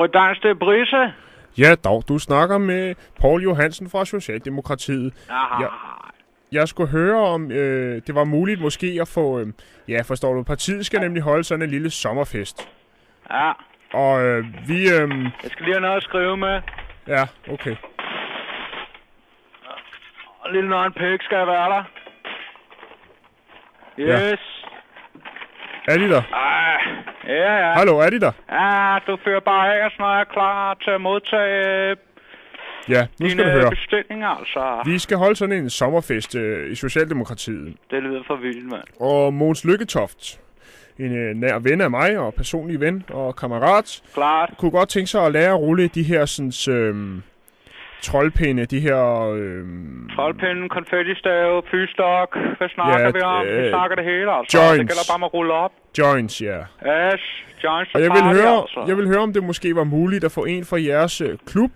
Rydans det Brisse. Ja, dog. Du snakker med Poul Johansen fra Socialdemokratiet. Jeg skulle høre, om det var muligt måske at få... forstår du, partiet skal nemlig holde sådan en lille sommerfest. Ja. Og vi... Jeg skal lige have noget at skrive med. Ja, okay. Og lille nøgen pæk skal jeg være der. Yes. Ja. Er de der? Ja. Hallo, er de der? Ja, du fører bare af, så når jeg er klar til at modtage nu skal du høre. bestillinger, altså. Vi skal holde sådan en sommerfest i Socialdemokratiet. Det lyder for vildt, mand. Og Mogens Lykketoft, en nær ven af mig, og personlig ven og kammerat, Klart. kunne godt tænke sig at lære at rulle de her sådan, troldpinde, de her... Troldpinde, konfettistave, fyrstok, hvad snakker vi om? Vi snakker det hele, altså. Joints. Det gælder bare med at rulle op. Joints, ja. Yes, joints Og altså. jeg vil høre, om det måske var muligt at få en fra jeres klub.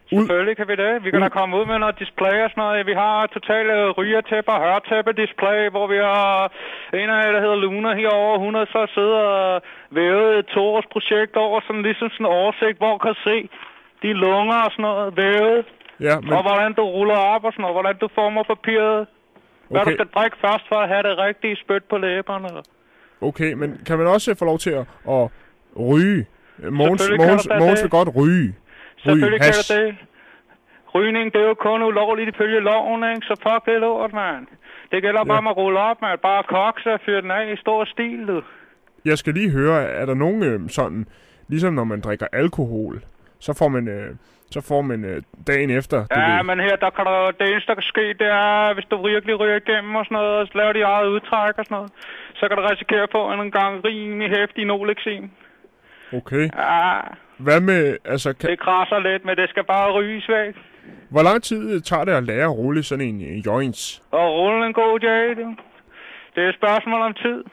Selvfølgelig kan vi det. Vi kan da komme ud med noget display og sådan noget. Vi har totale rygertæppe og hørtæppe-display, hvor vi har en af der hedder Luna herovre. Hun har så siddet og vævet et 2-års projekt over sådan ligesom sådan en oversigt, hvor kan se de lunger og sådan noget vævet. Ja, men... Og hvordan du ruller op og sådan noget. Hvordan du former papiret. Hvad du skal drikke først for at have det rigtige spyt på læberne. Okay, men kan man også få lov til at ryge? Mogens vil godt ryge. Selvfølgelig kan det. Rygning, det er jo kun ulovligt ifølge loven, ikke? Så fuck det lort, mand. Det gælder bare med at rulle op, man. Bare kokse og fyre den af i stor stil, du. Jeg skal lige høre, er der nogen sådan, ligesom når man drikker alkohol, så får man dagen efter... Men her, der kan der, det eneste, der kan ske, det er, hvis du virkelig ryger igennem og sådan noget, og laver de eget udtræk og sådan noget, så kan du risikere at få en gang rimelig hæftig Nolexin. Okay. Ja. Hvad med, altså... Det krasser lidt, men det skal bare ryges væk. Hvor lang tid tager det at lære at rulle sådan en joints? Og rulle en god jag, du. Det er et spørgsmål om tid.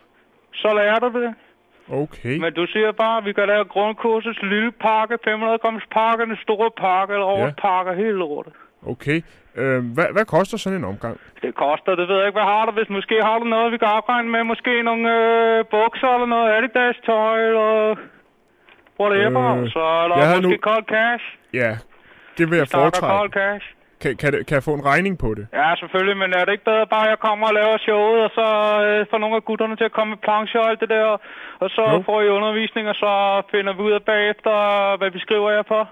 Så lærer du det. Okay. Men du siger bare, at vi kan lave grundkursus, lille pakke, 500 grams pakke, den store pakke, eller årspakke, hele lortet. Okay. Hvad koster sådan en omgang? Det koster, det ved jeg ikke. Hvad har du? Hvis måske har du noget, vi kan afregne med. Måske nogle bukser eller noget Adidas-tøj, eller... whatever. Så eller måske cold cash. Ja, det vil jeg foretrække. Cold cash. Kan jeg få en regning på det? Ja, selvfølgelig, men er det ikke bedre bare, at jeg kommer og laver showet, og så får nogle af gutterne til at komme med plancher og alt det der, og så får I undervisning, og så finder vi ud af bagefter, hvad vi skriver jer for?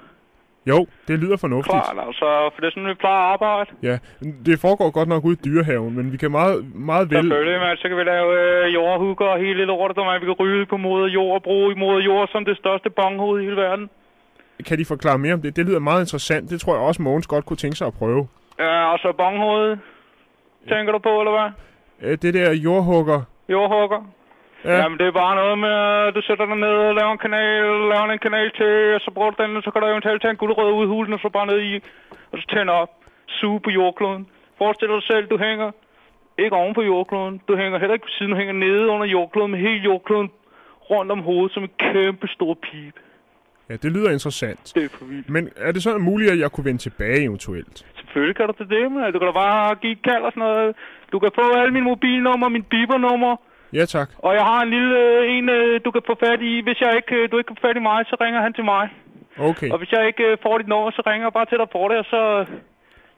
Jo, det lyder fornuftigt. Klart, altså, for det er sådan, vi plejer at arbejde. Ja, det foregår godt nok ude i Dyrehaven, men vi kan meget vel... Selvfølgelig, men så kan vi lave jordhugger og hele lortet, og vi kan ryge på moder jord og bruge moder jord som det største bonghoved i hele verden. Kan de forklare mere om det? Det lyder meget interessant. Det tror jeg også, Mogens godt kunne tænke sig at prøve. Ja, og så bonghoved. Tænker du på, eller hvad? Det der jordhugger. Jordhugger? Ja. Jamen, det er bare noget med, at du sætter dig ned og laver en kanal til, og så bruger du den, og så kan du eventuelt tage en guldrød ud i hulen, og så bare ned i, og så tænder op. Suge på jordkloden. Forestil dig selv, du hænger ikke oven på jordkloden. Du hænger heller ikke på siden, du hænger nede under jordkloden, med hele jordkloden rundt om hovedet, som en kæmpe stor pibe. Ja, det lyder interessant. Det er for vildt. Men er det sådan muligt, at jeg kunne vende tilbage eventuelt? Selvfølgelig kan du det, men du kan da bare give et kald og sådan noget. Du kan få alle mine mobilnummer, mine bibernummer. Ja, tak. Og jeg har en lille du kan få fat i. Hvis du ikke kan få fat i mig, så ringer han til mig. Okay. Og hvis jeg ikke får dit nummer, så ringer jeg bare til dig på det, og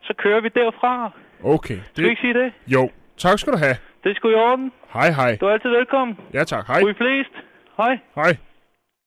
så kører vi derfra. Okay. Skal du ikke sige det? Jo. Tak skal du have. Det er sgu i orden. Hej, hej. Du er altid velkommen. Ja, tak. Hej. Du er flest. Hej. Hej.